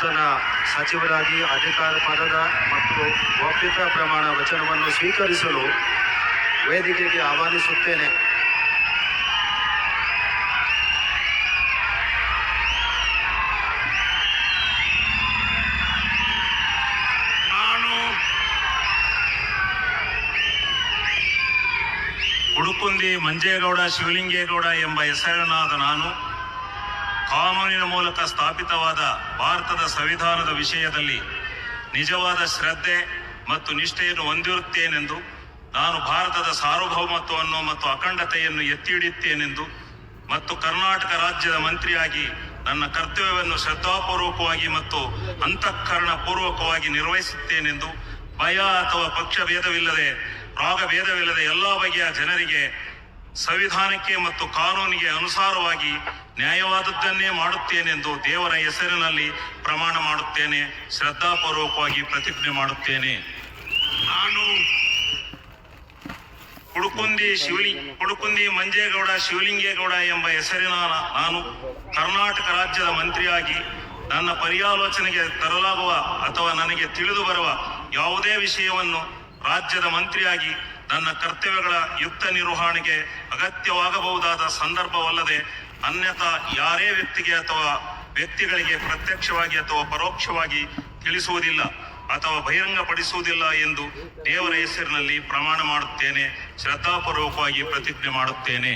ನೂತನ ಸಚಿವರಾಗಿ ಅಧಿಕಾರ ಪದದ ಮತ್ತು ಗೋಪ್ಯತಾ ಪ್ರಮಾಣ ವಚನವನ್ನು ಸ್ವೀಕರಿಸಲು ವೇದಿಕೆಗೆ ಆಹ್ವಾನಿಸುತ್ತೇನೆ. ಉಡುಕುಂದಿ ಮಂಜೇಗೌಡ ಶಿವಲಿಂಗೇಗೌಡ ಎಂಬ ಹೆಸರಿನಾದ ನಾನು ಕಾನೂನಿನ ಮೂಲಕ ಸ್ಥಾಪಿತವಾದ ಭಾರತದ ಸಂವಿಧಾನದ ವಿಷಯದಲ್ಲಿ ನಿಜವಾದ ಶ್ರದ್ಧೆ ಮತ್ತು ನಿಷ್ಠೆಯನ್ನು ಹೊಂದಿರುತ್ತೇನೆಂದು, ನಾನು ಭಾರತದ ಸಾರ್ವಭೌಮತ್ವವನ್ನು ಮತ್ತು ಅಖಂಡತೆಯನ್ನು ಎತ್ತಿ ಹಿಡಿಯುತ್ತೇನೆಂದು ಮತ್ತು ಕರ್ನಾಟಕ ರಾಜ್ಯದ ಮಂತ್ರಿಯಾಗಿ ನನ್ನ ಕರ್ತವ್ಯವನ್ನು ಶ್ರದ್ಧಾಪೂರ್ವಕವಾಗಿ ಮತ್ತು ಅಂತಃಕರಣಪೂರ್ವಕವಾಗಿ ನಿರ್ವಹಿಸುತ್ತೇನೆಂದು, ಭಯ ಅಥವಾ ಪಕ್ಷಭೇದವಿಲ್ಲದೆ ರಾಗಭೇದವಿಲ್ಲದೆ ಎಲ್ಲ ಬಗೆಯ ಜನರಿಗೆ ಸಂವಿಧಾನಕ್ಕೆ ಮತ್ತು ಕಾನೂನಿಗೆ ಅನುಸಾರವಾಗಿ ನ್ಯಾಯವಾದದ್ದನ್ನೇ ಮಾಡುತ್ತೇನೆಂದು ದೇವರ ಹೆಸರಿನಲ್ಲಿ ಪ್ರಮಾಣ ಮಾಡುತ್ತೇನೆ. ಶ್ರದ್ಧಾಪೂರ್ವಕವಾಗಿ ಪ್ರತಿಜ್ಞೆ ಮಾಡುತ್ತೇನೆ. ನಾನು ಕುಡುಕುಂದಿ ಮಂಜೇಗೌಡ ಶಿವಲಿಂಗೇಗೌಡ ಎಂಬ ಹೆಸರಿನ ನಾನು ಕರ್ನಾಟಕ ರಾಜ್ಯದ ಮಂತ್ರಿಯಾಗಿ ನನ್ನ ಪರ್ಯಾಲೋಚನೆಗೆ ತರಲಾಗುವ ಅಥವಾ ನನಗೆ ತಿಳಿದು ಬರುವ ಯಾವುದೇ ವಿಷಯವನ್ನು ರಾಜ್ಯದ ಮಂತ್ರಿಯಾಗಿ ನನ್ನ ಕರ್ತವ್ಯಗಳ ಯುಕ್ತ ನಿರ್ವಹಣೆಗೆ ಅಗತ್ಯವಾಗಬಹುದಾದ ಸಂದರ್ಭವಲ್ಲದೆ ಅನ್ಯಥಾ ಯಾರೇ ವ್ಯಕ್ತಿಗೆ ಅಥವಾ ವ್ಯಕ್ತಿಗಳಿಗೆ ಪ್ರತ್ಯಕ್ಷವಾಗಿ ಅಥವಾ ಪರೋಕ್ಷವಾಗಿ ತಿಳಿಸುವುದಿಲ್ಲ ಅಥವಾ ಬಹಿರಂಗಪಡಿಸುವುದಿಲ್ಲ ಎಂದು ದೇವರ ಹೆಸರಿನಲ್ಲಿ ಪ್ರಮಾಣ ಮಾಡುತ್ತೇನೆ. ಶ್ರದ್ಧಾಪೂರ್ವಕವಾಗಿ ಪ್ರತಿಜ್ಞೆ ಮಾಡುತ್ತೇನೆ.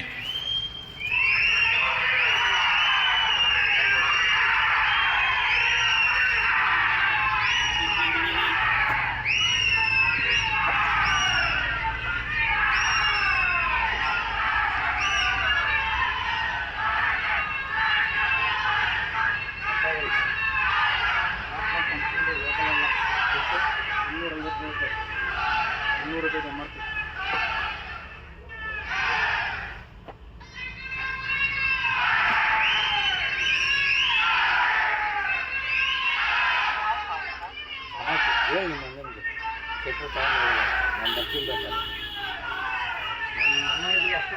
ಹೇಳಿ ನನಗೆ ಚೆಕ್ ತಗೊಂಡು ನಾನು ಬರ್ತಿಲ್ಲ ಸರ್. ನನ್ನ ಮನೆಯಲ್ಲಿ ಅಷ್ಟು